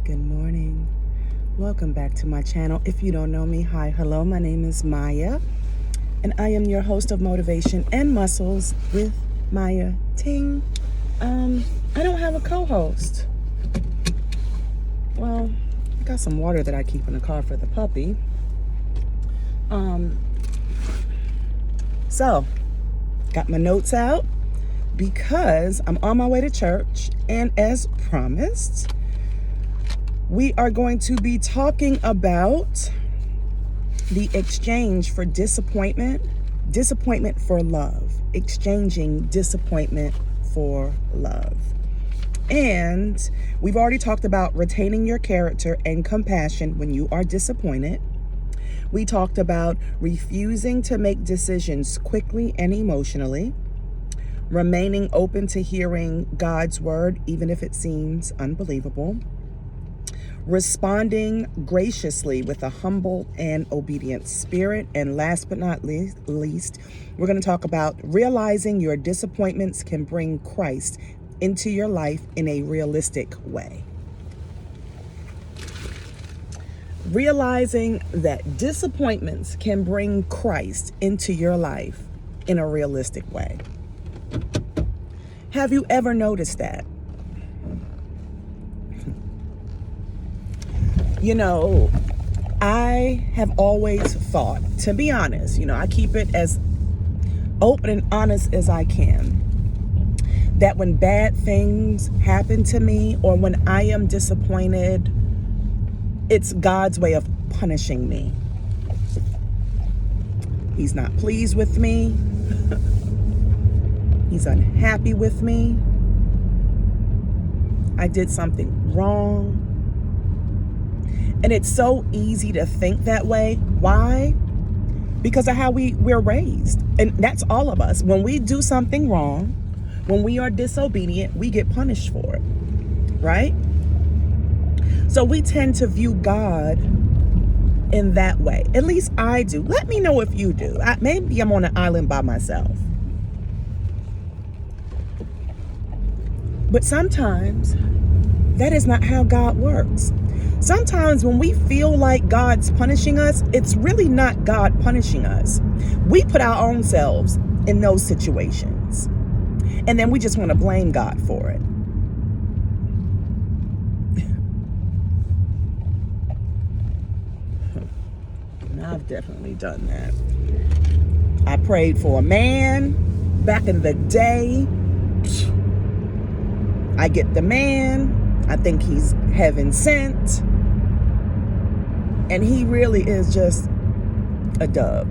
Good morning. Welcome back to my channel. If you don't know me, hi, hello, my name is Mayya, and I am your host of Motivation and Muscles with Mayya Ting. I don't have a co-host. Well, I got some water that I keep in the car for the puppy. So, got my notes out because I'm on my way to church, and as promised, we are going to be talking about the exchange for disappointment for love, exchanging disappointment for love. And we've already talked about retaining your character and compassion when you are disappointed. We talked about refusing to make decisions quickly and emotionally, remaining open to hearing God's word, even if it seems unbelievable, responding graciously with a humble and obedient spirit. And last but not least, we're going to talk about realizing your disappointments can bring Christ into your life in a realistic way. Realizing that disappointments can bring Christ into your life in a realistic way. Have you ever noticed that? I have always thought, to be honest, I keep it as open and honest as I can, that when bad things happen to me or when I am disappointed, it's God's way of punishing me. He's not pleased with me. He's unhappy with me. I did something wrong. And it's so easy to think that way. Why? Because of how we're raised. And that's all of us. When we do something wrong, when we are disobedient, we get punished for it. Right? So we tend to view God in that way. At least I do. Let me know if you do. Maybe I'm on an island by myself. But sometimes that is not how God works. Sometimes when we feel like God's punishing us, it's really not God punishing us. We put our own selves in those situations. And then we just want to blame God for it. I've definitely done that. I prayed for a man back in the day. I get the man. I think he's heaven sent. And he really is just a dub.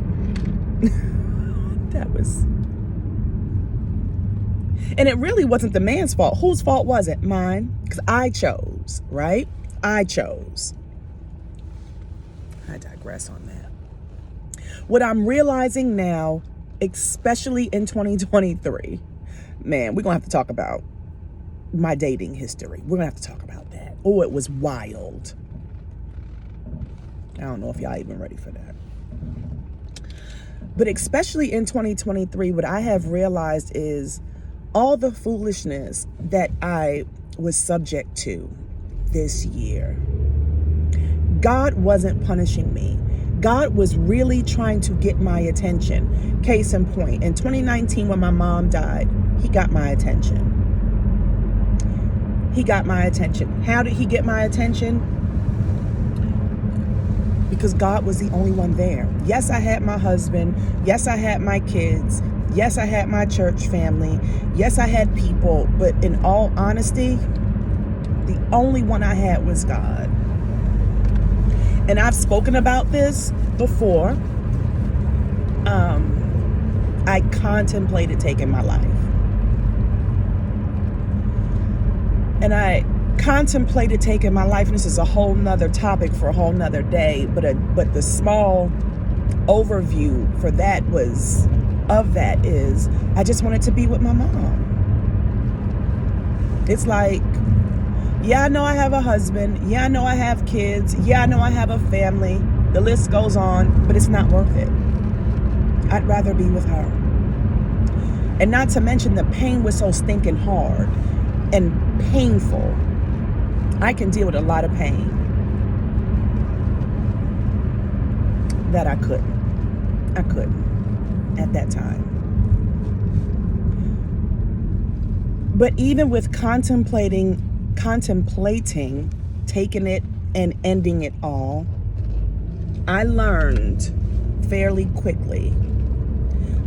And it really wasn't the man's fault. Whose fault was it? Mine. Because I chose, right? I chose. I digress on that. What I'm realizing now, especially in 2023, man, we're going to have to talk about my dating history. We're going to have to talk about that. Oh, it was wild. I don't know if y'all even ready for that. But especially in 2023, what I have realized is all the foolishness that I was subject to this year. God wasn't punishing me. God was really trying to get my attention. Case in point, in 2019 when my mom died, he got my attention. He got my attention. How did he get my attention? Because God was the only one there. Yes, I had my husband. Yes, I had my kids. Yes, I had my church family. Yes, I had people. But in all honesty, the only one I had was God. And I've spoken about this before. I contemplated taking my life. And I contemplated taking my life, and this is a whole nother topic for a whole nother day, but the small overview for that is I just wanted to be with my mom. It's like, yeah, I know I have a husband. Yeah, I know I have kids. Yeah, I know I have a family. The list goes on, but it's not worth it. I'd rather be with her. And not to mention the pain was so stinking hard and painful. I can deal with a lot of pain that I couldn't at that time. But even with contemplating taking it and ending it all, I learned fairly quickly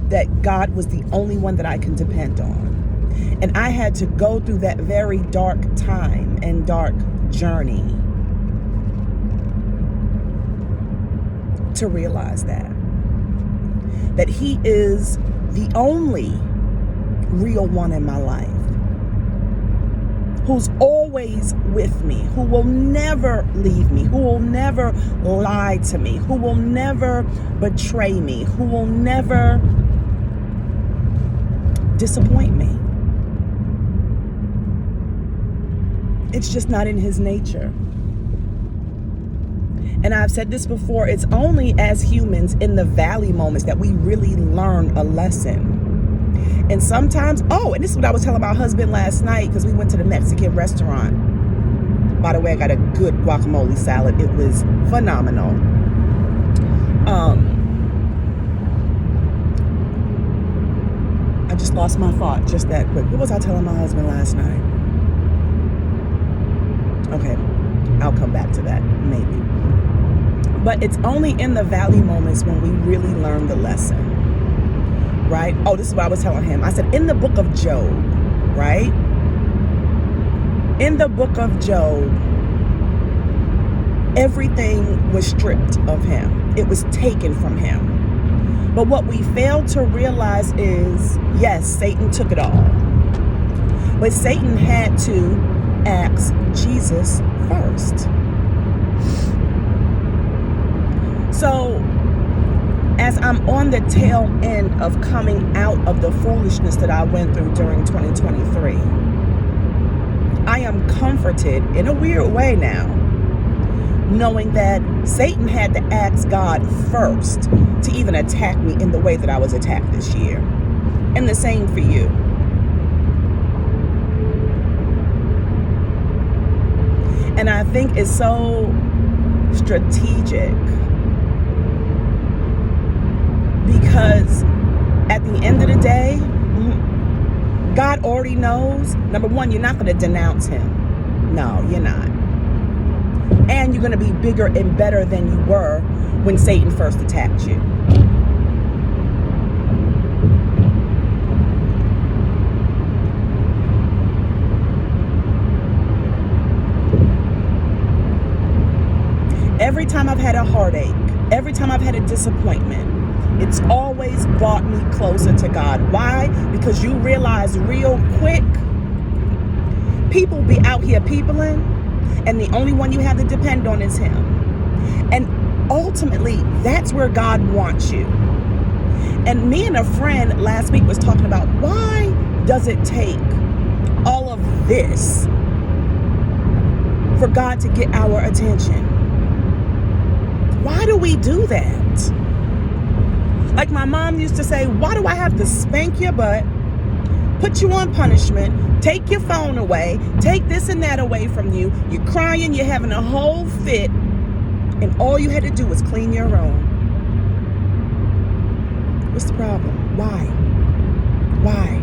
that God was the only one that I can depend on. And I had to go through that very dark time and dark journey to realize that He is the only real one in my life, who's always with me, who will never leave me, who will never lie to me, who will never betray me, who will never disappoint me. It's just not in His nature. And I've said this before, it's only as humans in the valley moments that we really learn a lesson. And sometimes, and this is what I was telling my husband last night, because we went to the Mexican restaurant. By the way, I got a good guacamole salad. It was phenomenal. I just lost my thought just that quick. What was I telling my husband last night? Okay, I'll come back to that, maybe. But it's only in the valley moments when we really learn the lesson, right? This is what I was telling him. I said, in the book of Job, right? In the book of Job, everything was stripped of him. It was taken from him. But what we fail to realize is, yes, Satan took it all. But Satan had to ask Jesus first. So, as I'm on the tail end of coming out of the foolishness that I went through during 2023, I am comforted in a weird way now, knowing that Satan had to ask God first to even attack me in the way that I was attacked this year. And the same for you. And I think it's so strategic, because at the end of the day, God already knows. Number one, you're not going to denounce Him. No, you're not. And you're going to be bigger and better than you were when Satan first attacked you. Every time I've had a heartache, every time I've had a disappointment, it's always brought me closer to God. Why? Because you realize real quick, people be out here peopling, and the only one you have to depend on is Him. And ultimately, that's where God wants you. And me and a friend last week was talking about, why does it take all of this for God to get our attention? Why do we do that? Like my mom used to say, why do I have to spank your butt, put you on punishment, take your phone away, take this and that away from you? You're crying, you're having a whole fit, and all you had to do was clean your room. What's the problem? Why? Why?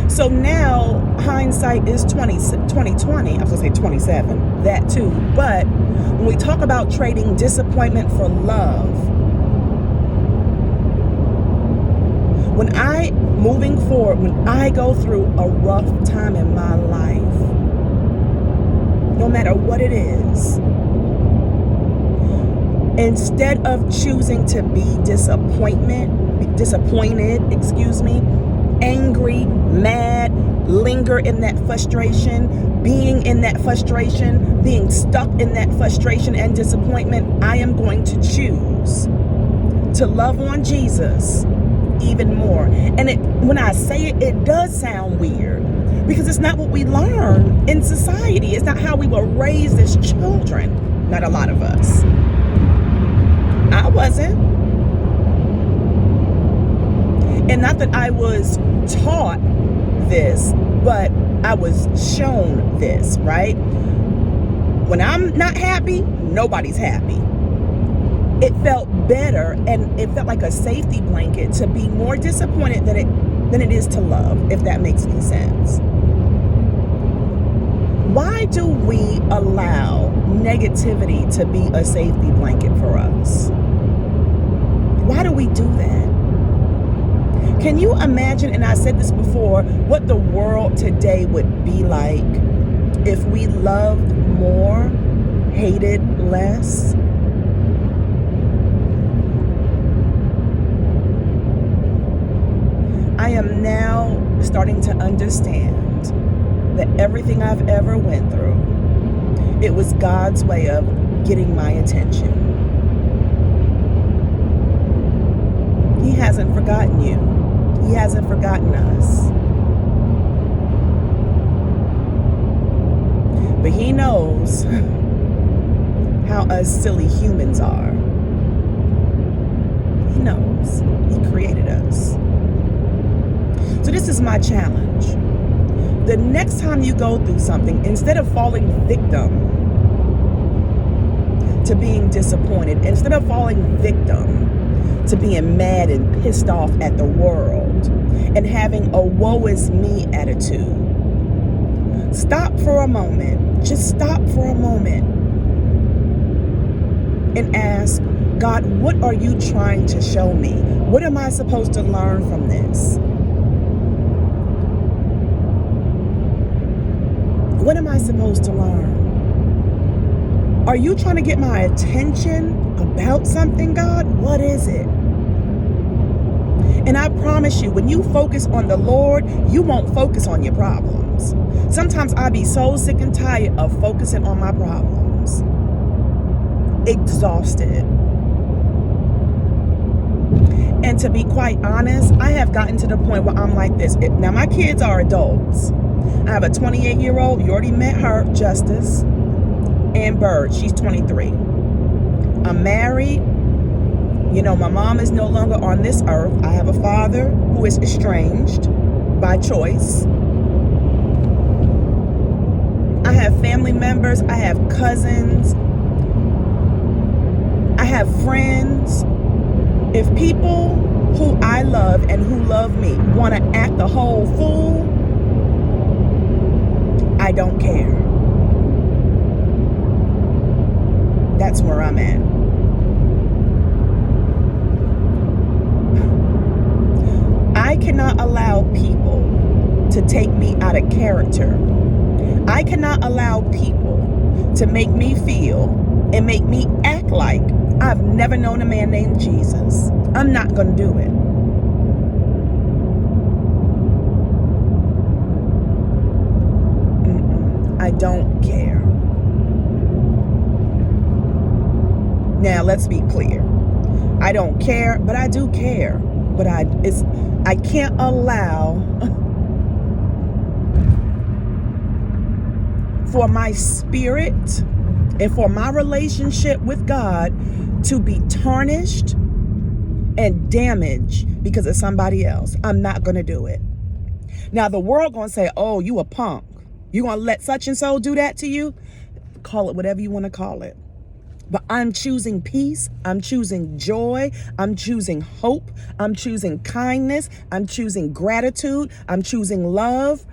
So now hindsight is 2020. I was gonna say 27, that too. But when we talk about trading disappointment for love, moving forward, when I go through a rough time in my life, no matter what it is, instead of choosing to be disappointed, angry, mad, linger in that frustration, being in that frustration, being stuck in that frustration and disappointment, I am going to choose to love on Jesus even more. And when I say it, it does sound weird, because it's not what we learn in society. It's not how we were raised as children. Not a lot of us. wasn't. And not that I was taught this, but I was shown this, right? When I'm not happy, nobody's happy. It felt better, and it felt like a safety blanket to be more disappointed than it is to love, if that makes any sense. Why do we allow negativity to be a safety blanket for us? Why do we do that? Can you imagine, and I said this before, what the world today would be like if we loved more, hated less? I am now starting to understand that everything I've ever went through, it was God's way of getting my attention. He hasn't forgotten you. He hasn't forgotten us. But he knows how us silly humans are. He knows. He created us. So this is my challenge. The next time you go through something, instead of falling victim to being disappointed, instead of falling victim to being mad and pissed off at the world and having a woe is me attitude, stop for a moment. Just stop for a moment and ask, God, what are you trying to show me? What am I supposed to learn from this? What am I supposed to learn? Are you trying to get my attention about something, God? What is it? And I promise you, when you focus on the Lord, you won't focus on your problems. Sometimes I be so sick and tired of focusing on my problems. Exhausted. And to be quite honest, I have gotten to the point where I'm like this. Now, my kids are adults. I have a 28-year-old. You already met her, Justice. And Bird, she's 23. I'm married. You know, my mom is no longer on this earth. I have a father who is estranged by choice. I have family members. I have cousins. I have friends. If people who I love and who love me want to act the whole fool, I don't care. That's where I'm at. I cannot allow people to take me out of character. I cannot allow people to make me feel and make me act like I've never known a man named Jesus. I'm not going to do it. I don't care. Now, let's be clear. I don't care, but I do care. But I can't allow for my spirit and for my relationship with God to be tarnished and damaged because of somebody else. I'm not going to do it. Now, the world going to say, oh, you a punk. You going to let such and so do that to you? Call it whatever you want to call it. But I'm choosing peace. I'm choosing joy. I'm choosing hope. I'm choosing kindness. I'm choosing gratitude. I'm choosing love.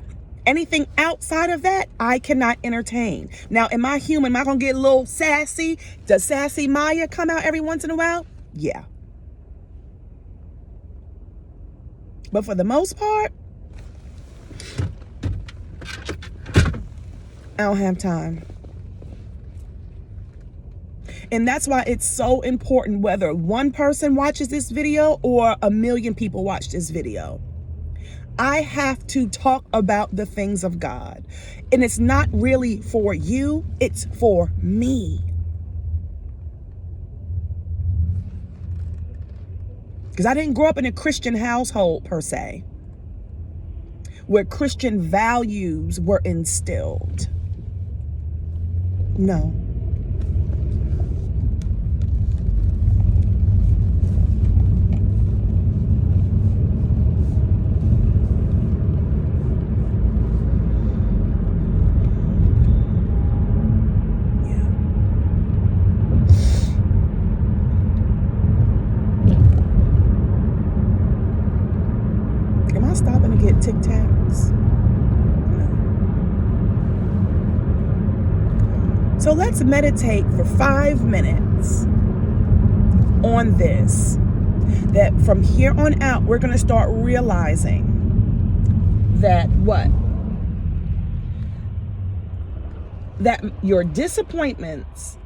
Anything outside of that, I cannot entertain. Now, am I human? Am I going to get a little sassy? Does sassy Mayya come out every once in a while? Yeah. But for the most part, I don't have time. And that's why it's so important whether one person watches this video or 1 million people watch this video. I have to talk about the things of God. And it's not really for you, it's for me. Because I didn't grow up in a Christian household per se, where Christian values were instilled. No. Tic Tacs? No. So let's meditate for 5 minutes on this. That from here on out, we're going to start realizing that what? That your disappointments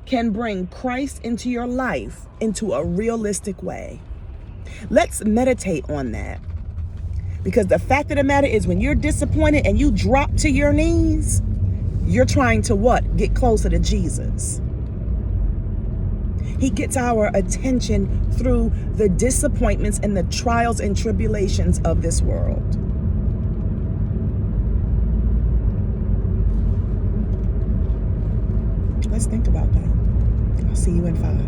can bring Christ into your life into a realistic way. Let's meditate on that. Because the fact of the matter is, when you're disappointed and you drop to your knees, you're trying to what? Get closer to Jesus. He gets our attention through the disappointments and the trials and tribulations of this world. Let's think about that. I'll see you in 5.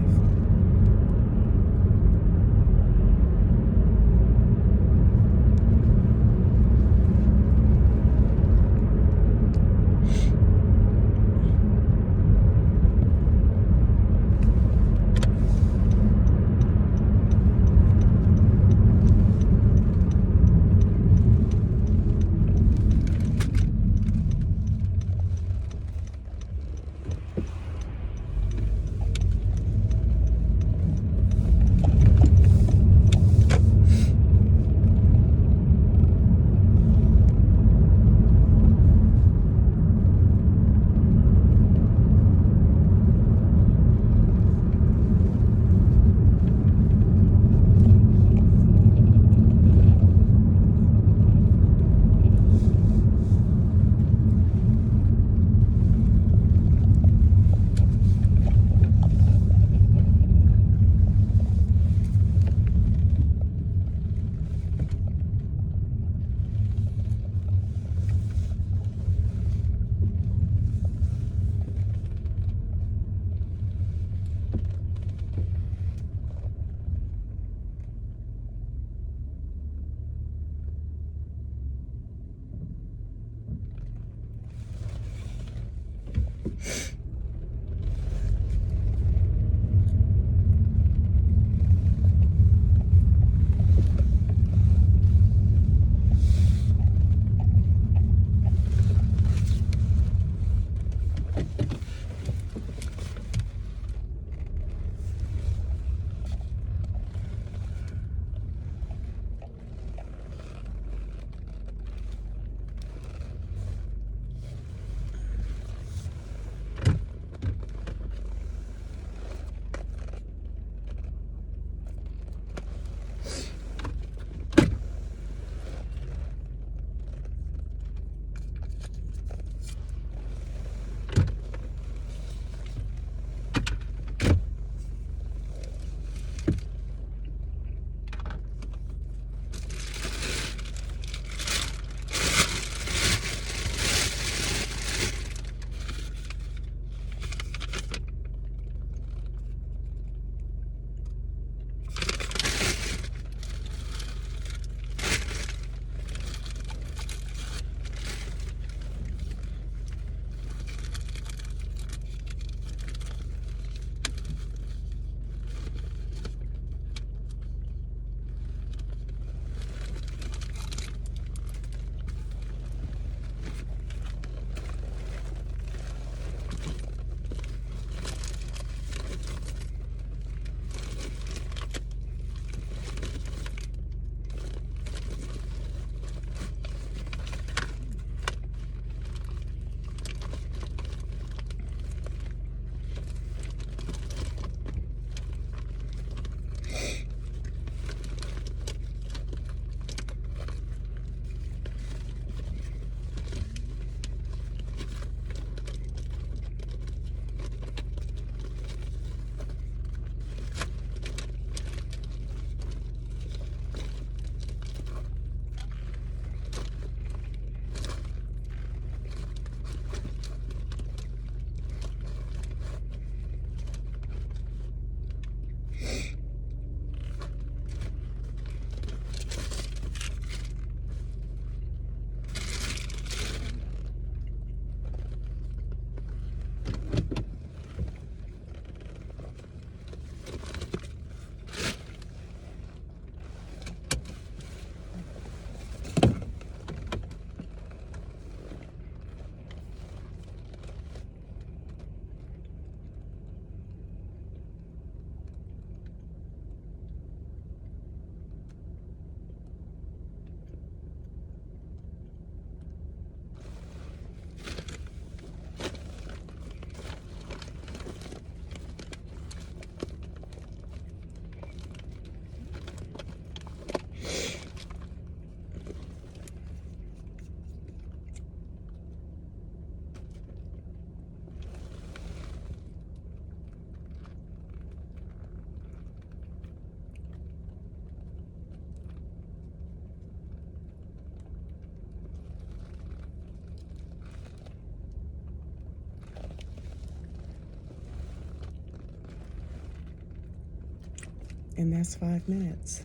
And that's 5 minutes.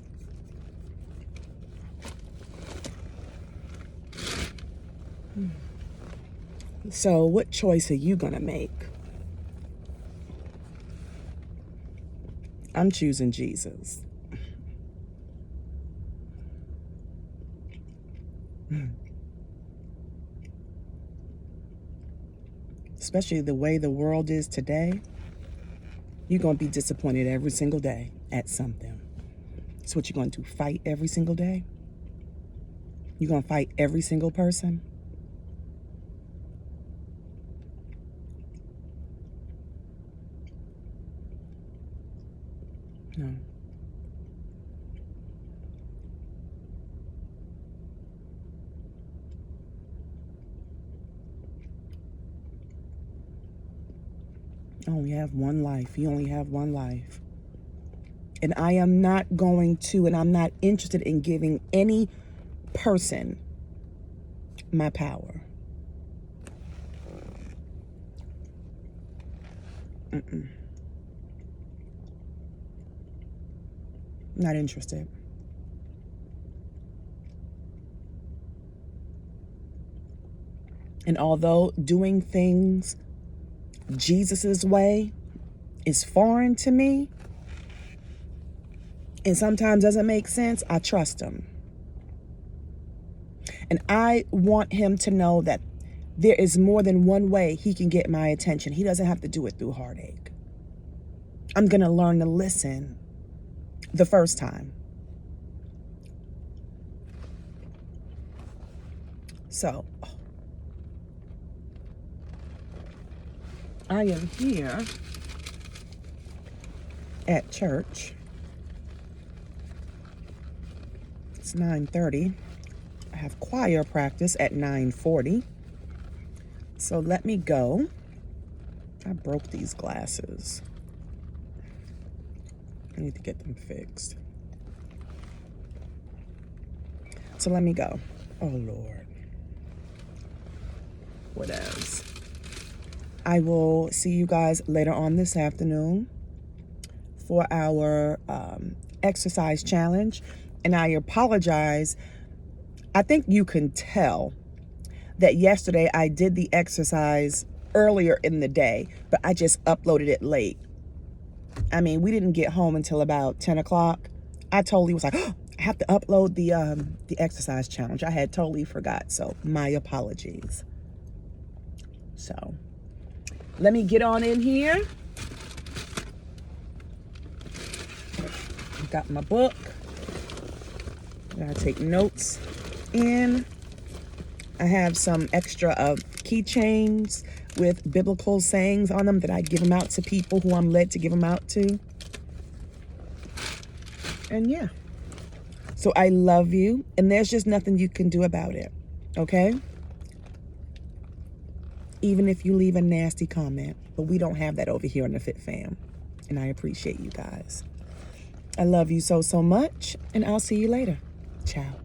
So what choice are you going to make? I'm choosing Jesus. Especially the way the world is today, you're going to be disappointed every single day at something. So what you're going to do, fight every single day? You're going to fight every single person? No. You only have one life. You only have one life. And I am not going to, and I'm not interested in giving any person my power. Not interested. And although doing things Jesus's way is foreign to me and sometimes doesn't make sense, I trust him. And I want him to know that there is more than one way he can get my attention. He doesn't have to do it through heartache. I'm going to learn to listen the first time. So, I am here at church. It's 9:30. I have choir practice at 9:40. So let me go. I broke these glasses. I need to get them fixed. So let me go. Oh, Lord. What else? I will see you guys later on this afternoon for our exercise challenge. And I apologize. I think you can tell that yesterday I did the exercise earlier in the day, but I just uploaded it late. I mean, we didn't get home until about 10 o'clock. I totally was like, oh, I have to upload the exercise challenge. I had totally forgot. So my apologies. So let me get on in here. Got my book. I gotta take notes in. I have some extra keychains with biblical sayings on them that I give them out to people who I'm led to give them out to. And yeah. So I love you, and there's just nothing you can do about it, okay? Even if you leave a nasty comment, but we don't have that over here in the Fit Fam, and I appreciate you guys. I love you so, so much, and I'll see you later. Ciao.